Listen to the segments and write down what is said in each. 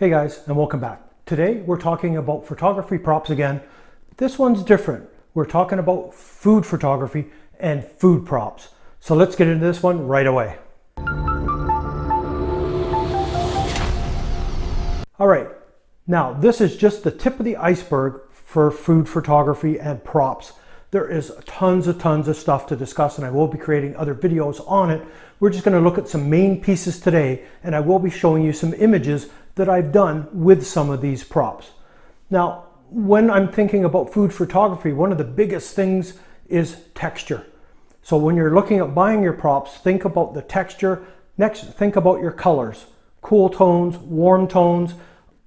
Hey guys, and welcome back. Today we're talking about photography props again. This one's different. We're talking about food photography and food props. So let's get into this one right away. All right, now this is just the tip of the iceberg for food photography and props. There is tons of stuff to discuss, and I will be creating other videos on it. We're just going to look at some main pieces today, and I will be showing you some images that I've done with some of these props. Now, when I'm thinking about food photography, one of the biggest things is texture. So when you're looking at buying your props, think about the texture. Next, think about your colors. Cool tones, warm tones.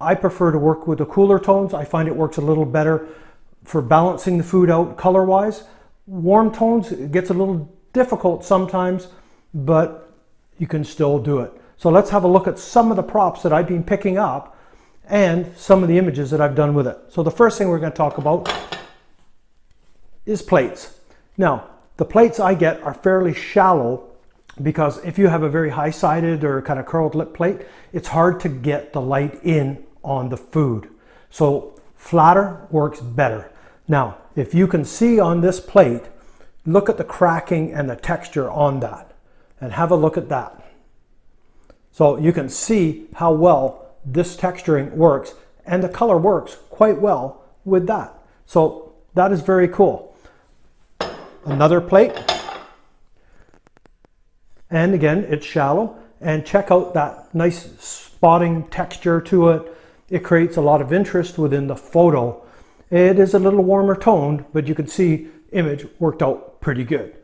I prefer to work with the cooler tones. I find it works a little better for balancing the food out color-wise. Warm tones, it gets a little difficult sometimes, but you can still do it. So let's have a look at some of the props that I've been picking up and some of the images that I've done with it. So the first thing we're going to talk about is plates. Now, the plates I get are fairly shallow because if you have a very high-sided or kind of curled lip plate, it's hard to get the light in on the food. So flatter works better. Now, if you can see on this plate, look at the cracking and the texture on that and have a look at that. So you can see how well this texturing works, and the color works quite well with that. So that is very cool. Another plate, and again, it's shallow, and check out that nice spotting texture to it. It creates a lot of interest within the photo. It is a little warmer toned, but you can see image worked out pretty good.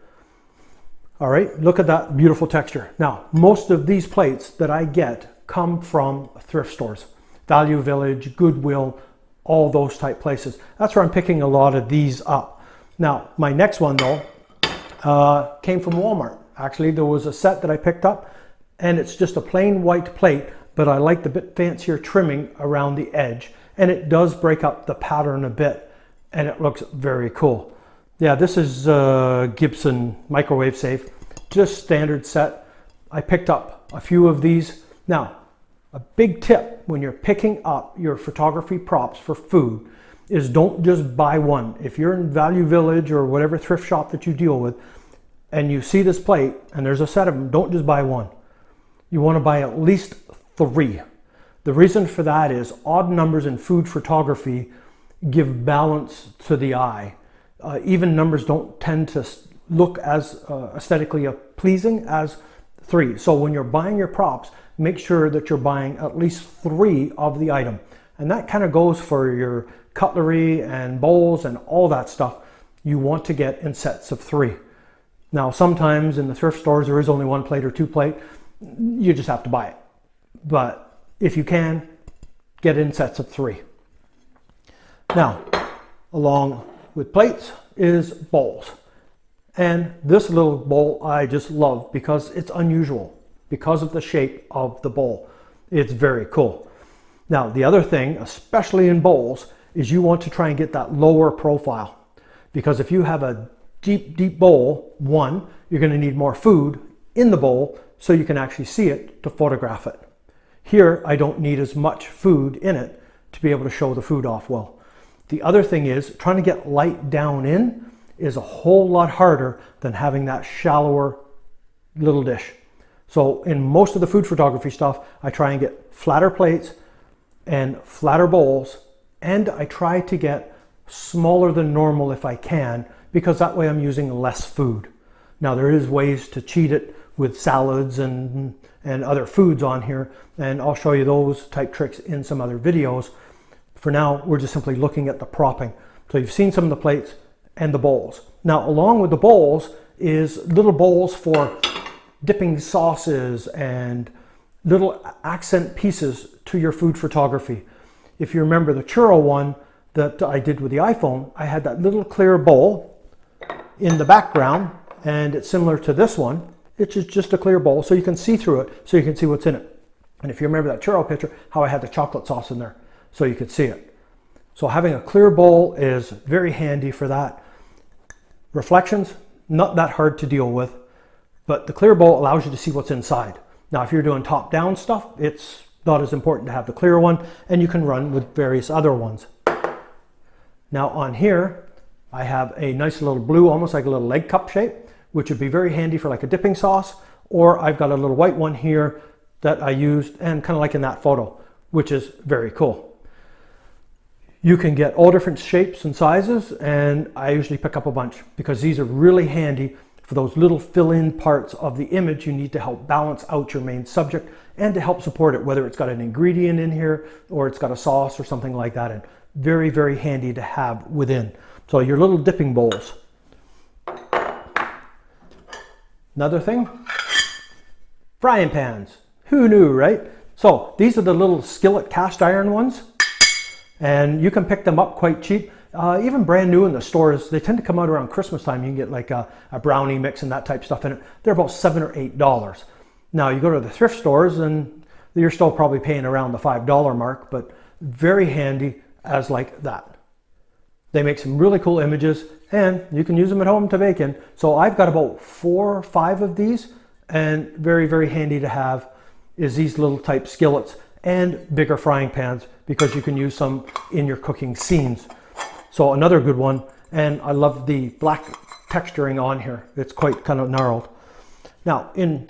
All right, look at that beautiful texture. Now, most of these plates that I get come from thrift stores, Value Village, Goodwill, all those type places. That's where I'm picking a lot of these up. Now, my next one though, came from Walmart. Actually, there was a set that I picked up, and it's just a plain white plate, but I like the bit fancier trimming around the edge, and it does break up the pattern a bit, and it looks very cool. Yeah, this is Gibson microwave safe, just standard set. I picked up a few of these. Now, a big tip when you're picking up your photography props for food is don't just buy one. If you're in Value Village or whatever thrift shop that you deal with, and you see this plate and there's a set of them, don't just buy one. You want to buy at least 3. The reason for that is odd numbers in food photography give balance to the eye. Even numbers don't tend to look as aesthetically pleasing as 3. So when you're buying your props, make sure that you're buying at least 3 of the item. And that kind of goes for your cutlery and bowls and all that stuff. You want to get in sets of 3. Now, sometimes in the thrift stores, there is only 1 plate or 2 plate. You just have to buy it. But if you can, get in sets of 3. Now, along with plates is bowls. And this little bowl I just love because it's unusual, because of the shape of the bowl. It's very cool. Now, the other thing, especially in bowls, is you want to try and get that lower profile. Because if you have a deep bowl, one, you're going to need more food in the bowl so you can actually see it to photograph it. Here, I don't need as much food in it to be able to show the food off well. The other thing is trying to get light down in is a whole lot harder than having that shallower little dish. So in most of the food photography stuff, I try and get flatter plates and flatter bowls, and I try to get smaller than normal if I can, because that way I'm using less food. Now there is ways to cheat it with salads and other foods on here, and I'll show you those type tricks in some other videos. For now, we're just simply looking at the propping. So you've seen some of the plates and the bowls. Now, along with the bowls is little bowls for dipping sauces and little accent pieces to your food photography. If you remember the churro one that I did with the iPhone, I had that little clear bowl in the background, and it's similar to this one. It's just a clear bowl so you can see through it, so you can see what's in it. And if you remember that churro picture, how I had the chocolate sauce in there, so you could see it. So having a clear bowl is very handy for that. Reflections, not that hard to deal with, but the clear bowl allows you to see what's inside. Now, if you're doing top-down stuff, it's not as important to have the clear one, and you can run with various other ones. Now on here, I have a nice little blue, almost like a little leg cup shape, which would be very handy for like a dipping sauce, or I've got a little white one here that I used, and kind of like in that photo, which is very cool. You can get all different shapes and sizes, and I usually pick up a bunch because these are really handy for those little fill-in parts of the image you need to help balance out your main subject and to help support it, whether it's got an ingredient in here or it's got a sauce or something like that. And very, very handy to have within. So your little dipping bowls. Another thing, frying pans. Who knew, right? So these are the little skillet cast iron ones, and you can pick them up quite cheap. Even brand new in the stores, they tend to come out around Christmas time. You can get like a brownie mix and that type of stuff in it. They're about $7 or $8. Now you go to the thrift stores and you're still probably paying around the $5 mark, but very handy as like that. They make some really cool images and you can use them at home to bake in. So I've got about 4 or 5 of these, and very, very handy to have is these little type skillets and bigger frying pans because you can use some in your cooking scenes. So another good one, and I love the black texturing on here. It's quite kind of gnarled. Now in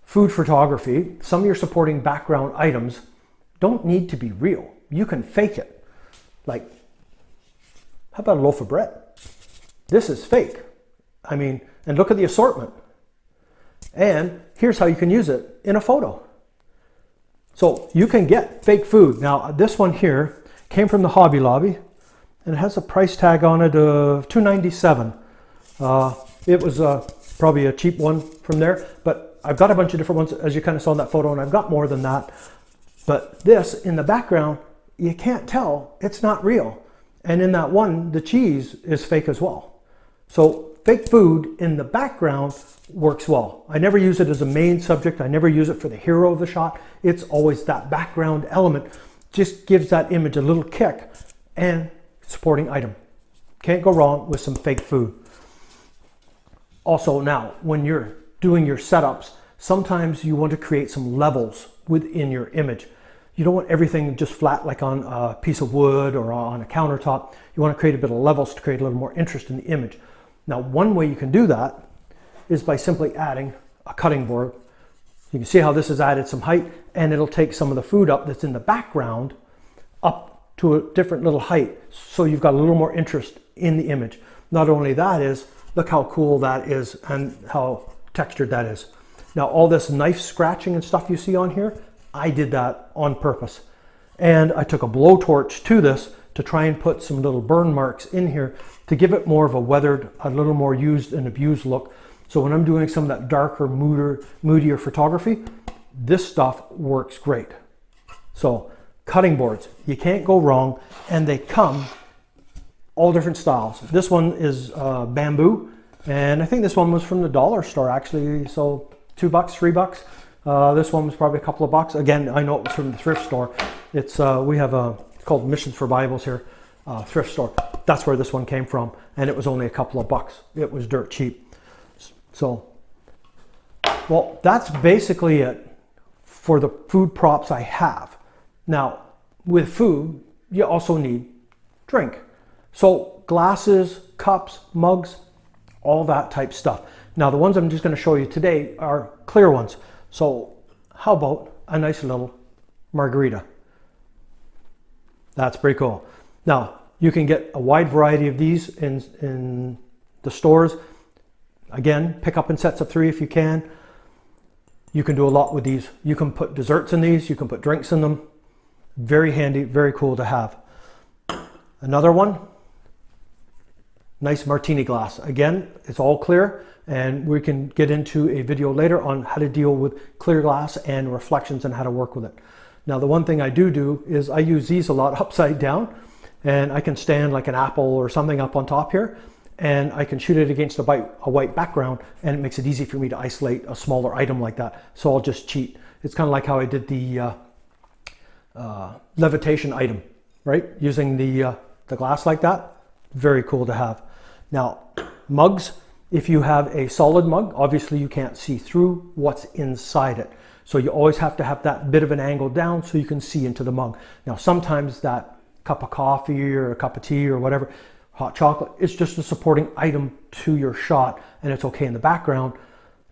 food photography, some of your supporting background items don't need to be real. You can fake it. Like, how about a loaf of bread? This is fake. I mean, and look at the assortment. And here's how you can use it in a photo. So you can get fake food. Now this one here came from the Hobby Lobby and it has a price tag on it of $2.97. It was probably a cheap one from there, but I've got a bunch of different ones as you kind of saw in that photo, and I've got more than that. But this in the background, you can't tell, it's not real. And in that one, the cheese is fake as well. So fake food in the background works well. I never use it as a main subject. I never use it for the hero of the shot. It's always that background element. Just gives that image a little kick, and supporting item. Can't go wrong with some fake food. Also now, when you're doing your setups, sometimes you want to create some levels within your image. You don't want everything just flat like on a piece of wood or on a countertop. You want to create a bit of levels to create a little more interest in the image. Now, one way you can do that is by simply adding a cutting board. You can see how this has added some height, and it'll take some of the food up that's in the background up to a different little height, so you've got a little more interest in the image. Not only that is, look how cool that is and how textured that is. Now all this knife scratching and stuff you see on here, I did that on purpose. And I took a blowtorch to this to try and put some little burn marks in here to give it more of a weathered, a little more used and abused look. So when I'm doing some of that darker, moodier photography, this stuff works great. So cutting boards, you can't go wrong, and they come all different styles. This one is bamboo, and I think this one was from the dollar store actually, so $2, $3. This one was probably a couple of bucks. Again, I know it was from the thrift store. It's we have it's called Missions for Bibles here, thrift store. That's where this one came from, and it was only a couple of bucks. It was dirt cheap. So, well, that's basically it for the food props I have. Now, with food, you also need drink. So glasses, cups, mugs, all that type stuff. Now, the ones I'm just going to show you today are clear ones. So how about a nice little margarita? That's pretty cool. Now, you can get a wide variety of these in the stores. Again, pick up in sets of 3 if you can. You can do a lot with these. You can put desserts in these. You can put drinks in them. Very handy, very cool to have. Another one, nice martini glass. Again, it's all clear, and we can get into a video later on how to deal with clear glass and reflections and how to work with it. Now, the one thing I do is I use these a lot upside down, and I can stand like an apple or something up on top here, and I can shoot it against a white background, and it makes it easy for me to isolate a smaller item like that. So I'll just cheat. It's kind of like how I did the levitation item, right? Using the glass like that. Very cool to have. Now, mugs, if you have a solid mug, obviously you can't see through what's inside it. So you always have to have that bit of an angle down so you can see into the mug. Now sometimes that cup of coffee or a cup of tea or whatever, hot chocolate, it's just a supporting item to your shot and it's okay in the background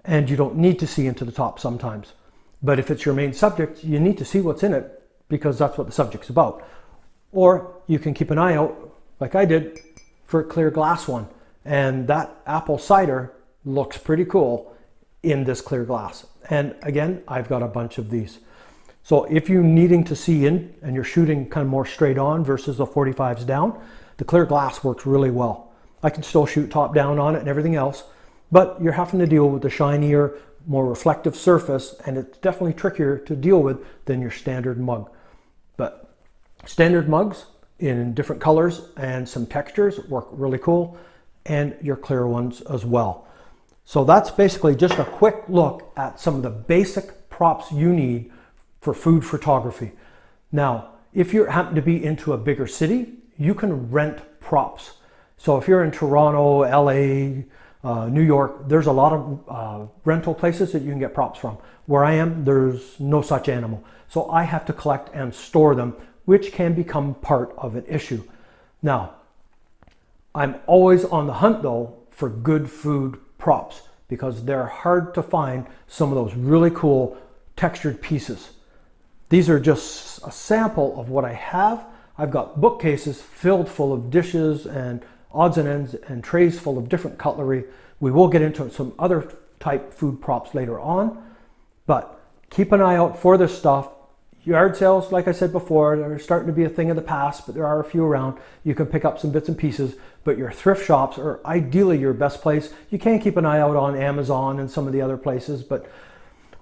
and you don't need to see into the top sometimes. But if it's your main subject, you need to see what's in it because that's what the subject's about. Or you can keep an eye out, like I did, for a clear glass one. And that apple cider looks pretty cool in this clear glass. And again, I've got a bunch of these. So if you're needing to see in and you're shooting kind of more straight on versus the 45s down, the clear glass works really well. I can still shoot top down on it and everything else, but you're having to deal with the shinier, more reflective surface, and it's definitely trickier to deal with than your standard mug. But standard mugs in different colors and some textures work really cool, and your clear ones as well. So that's basically just a quick look at some of the basic props you need for food photography. Now, if you happen to be into a bigger city, you can rent props. So if you're in Toronto, LA, New York, there's a lot of rental places that you can get props from. Where I am, there's no such animal. So I have to collect and store them, which can become part of an issue. Now, I'm always on the hunt though for good food props because they're hard to find some of those really cool textured pieces. These are just a sample of what I have. I've got bookcases filled full of dishes and odds and ends and trays full of different cutlery. We will get into some other type food props later on, but keep an eye out for this stuff. Yard sales, like I said before, they're starting to be a thing of the past, but there are a few around. You can pick up some bits and pieces, but your thrift shops are ideally your best place. You can keep an eye out on Amazon and some of the other places, but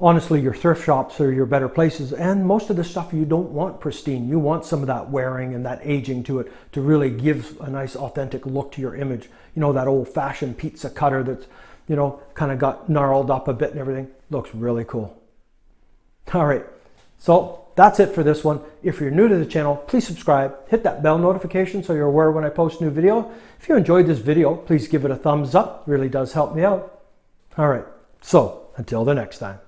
honestly, your thrift shops are your better places. And most of the stuff you don't want pristine. You want some of that wearing and that aging to it to really give a nice authentic look to your image. You know, that old fashioned pizza cutter that's, you know, kind of got gnarled up a bit and everything. Looks really cool. All right. So that's it for this one. If you're new to the channel, please subscribe, hit that bell notification so you're aware when I post a new video. If you enjoyed this video, please give it a thumbs up. It really does help me out. All right. So until the next time.